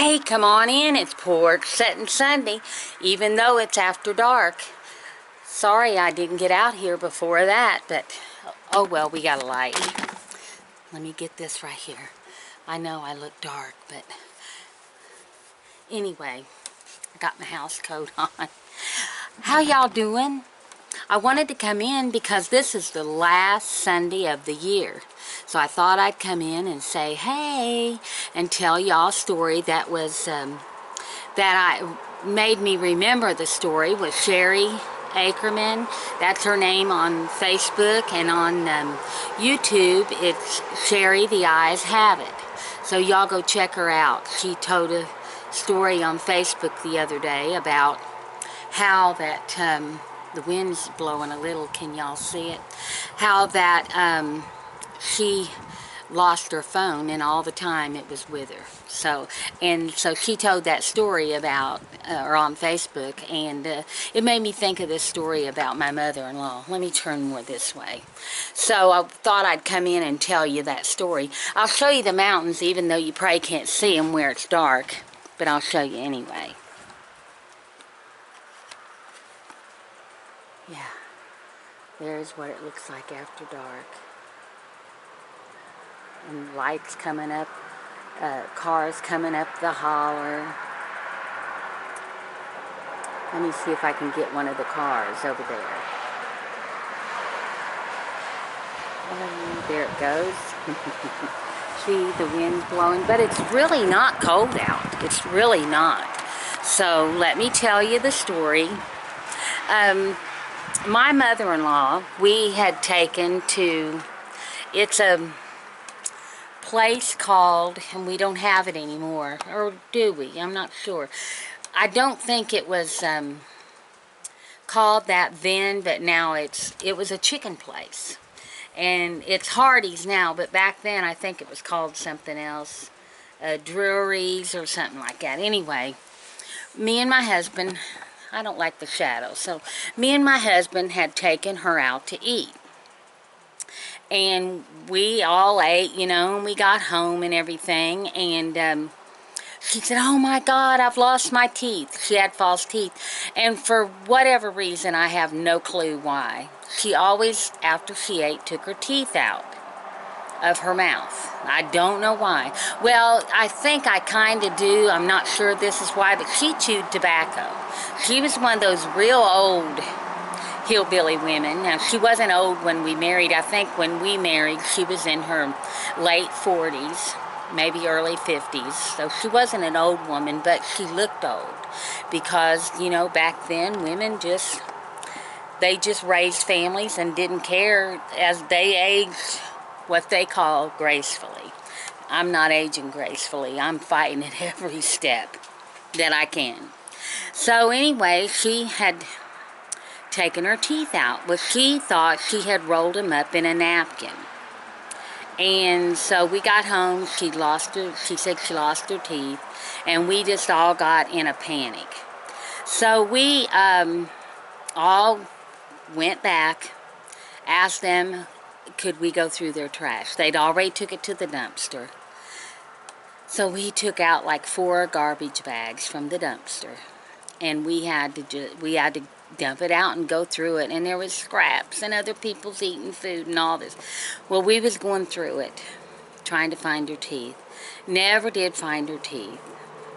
Hey, come on in. It's Porch, Settin Sunday, even though it's after dark. Sorry I didn't get out here before that, but oh well, we got a light. Let me get this right here. I know I look dark, but anyway, I got my house coat on. How y'all doing? I wanted to come in because this is the last Sunday of the year. So I thought I'd come in and say hey and tell y'all a story that was made me remember the story with Sherry Ackerman. That's her name on Facebook, and on YouTube it's Sherry The Eyes Have It. So y'all go check her out. She told a story on Facebook the other day about how that the wind's blowing a little, can y'all see it? How that she lost her phone and all the time it was with her. So she told that story about, or on Facebook, and it made me think of this story about my mother-in-law. Let me turn more this way. So I thought I'd come in and tell you that story. I'll show you the mountains, even though you probably can't see them where it's dark, but I'll show you anyway. Yeah, there's what it looks like after dark. And lights coming up, cars coming up the holler. Let me see if I can get one of the cars over there. Oh, there it goes. See, the wind's blowing, but it's really not cold out. It's really not. So let me tell you the story. My mother-in-law, we had taken to, it's a place called, and we don't have it anymore, or do we? I'm not sure. I don't think it was called that then, but now it was a chicken place, and it's Hardee's now, but back then I think it was called something else, Drury's or something like that. Anyway, me and my husband, I don't like the shadow, so me and my husband had taken her out to eat. And we all ate, you know, and we got home and everything, and she said, oh my God, I've lost my teeth. She had false teeth. And for whatever reason, I have no clue why, she always, after she ate, took her teeth out of her mouth. I don't know why. Well, I think I kind of do. I'm not sure this is why, but she chewed tobacco. She was one of those real old hillbilly women. Now, she wasn't old when we married. I think when we married, she was in her late 40s, maybe early 50s. So she wasn't an old woman, but she looked old. Because, you know, back then, women they just raised families and didn't care as they aged what they call gracefully. I'm not aging gracefully. I'm fighting it every step that I can. So anyway, she had taken her teeth out. Well, she thought she had rolled them up in a napkin. And so we got home. She said she lost her teeth. And we just all got in a panic. So we all went back, asked them, could we go through their trash? They'd already took it to the dumpster. So we took out like 4 garbage bags from the dumpster. And we had to dump it out and go through it, and there was scraps and other people's eating food and all this. Well, we was going through it, trying to find her teeth. Never did find her teeth.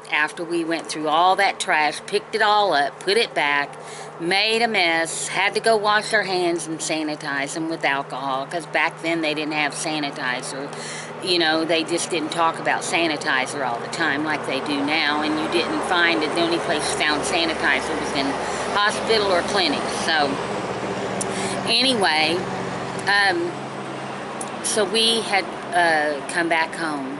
After we went through all that trash, picked it all up, put it back, made a mess, had to go wash our hands and sanitize them with alcohol, because back then they didn't have sanitizer. You know, they just didn't talk about sanitizer all the time like they do now, and you didn't find it. The only place you found sanitizer was in hospital or clinic. So anyway, so we had come back home,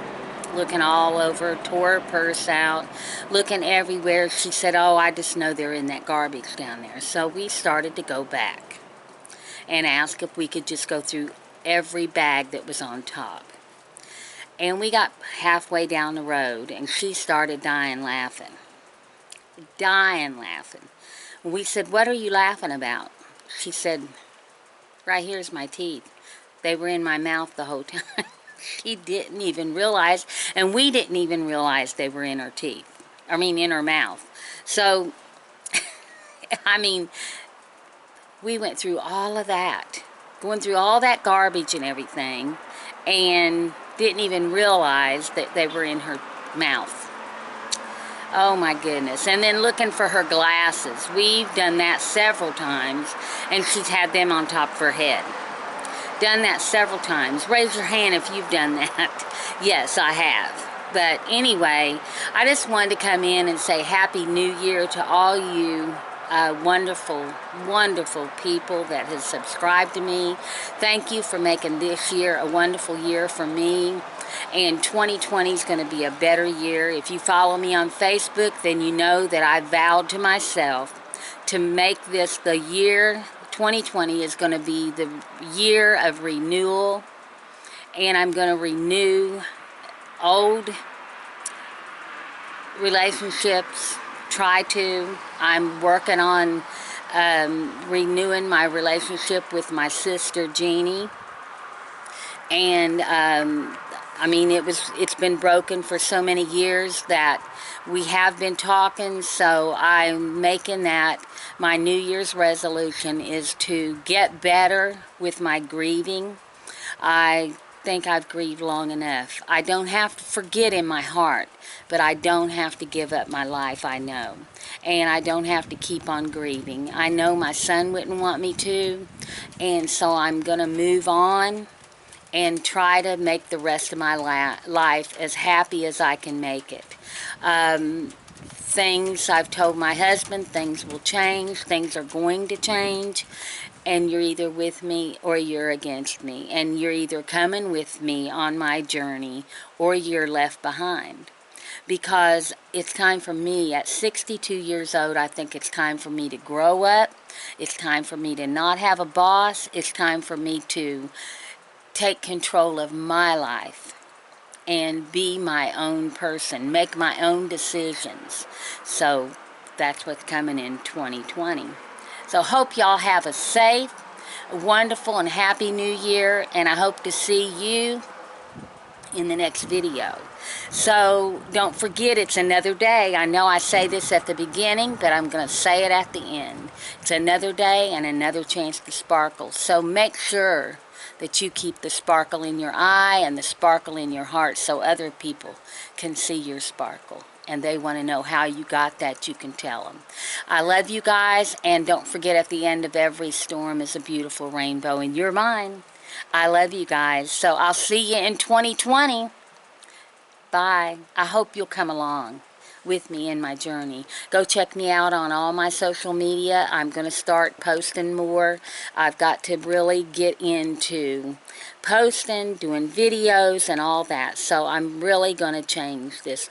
looking all over, tore her purse out, looking everywhere. She said, oh, I just know they're in that garbage down there. So we started to go back and ask if we could just go through every bag that was on top. And we got halfway down the road, and she started dying laughing. Dying laughing. We said, what are you laughing about? She said, right here's my teeth. They were in my mouth the whole time. She didn't even realize, and we didn't even realize they were in her teeth. I mean, in her mouth. So, I mean, we went through all of that, going through all that garbage and everything, and didn't even realize that they were in her mouth. Oh my goodness. And then looking for her glasses. We've done that several times, and she's had them on top of her head. Done that several times. Raise your hand if you've done that. Yes, I have. But anyway, I just wanted to come in and say Happy New Year to all you wonderful, wonderful people that have subscribed to me. Thank you for making this year a wonderful year for me. And 2020 is going to be a better year. If you follow me on Facebook, then you know that I vowed to myself to make this the year. 2020 is going to be the year of renewal. And I'm going to renew old relationships. I'm working on renewing my relationship with my sister Jeannie. And I mean, it's been broken for so many years that we have been talking, so I'm making that my New Year's resolution is to get better with my grieving. I think I've grieved long enough. I don't have to forget in my heart, but I don't have to give up my life, I know. And I don't have to keep on grieving. I know my son wouldn't want me to, and so I'm going to move on and try to make the rest of my life as happy as I can make it. Things I've told my husband, things will change, things are going to change, and you're either with me or you're against me. And you're either coming with me on my journey or you're left behind. Because it's time for me, at 62 years old, I think it's time for me to grow up. It's time for me to not have a boss. It's time for me to take control of my life and be my own person, make my own decisions. So that's what's coming in 2020. So hope y'all have a safe, wonderful, and happy new year, and I hope to see you in the next video. So don't forget, it's another day. I know I say this at the beginning, but I'm going to say it at the end. It's another day and another chance to sparkle. So make sure that you keep the sparkle in your eye and the sparkle in your heart so other people can see your sparkle. And they want to know how you got that, you can tell them. I love you guys, and don't forget, at the end of every storm is a beautiful rainbow, and you're mine. I love you guys. So I'll see you in 2020. Bye. I hope you'll come along with me in my journey. Go check me out on all my social media. I'm going to start posting more. I've got to really get into posting, doing videos, and all that. So I'm really going to change this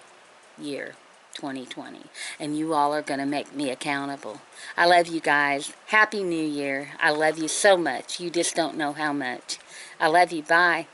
year, 2020. And you all are going to make me accountable. I love you guys. Happy New Year. I love you so much. You just don't know how much. I love you. Bye.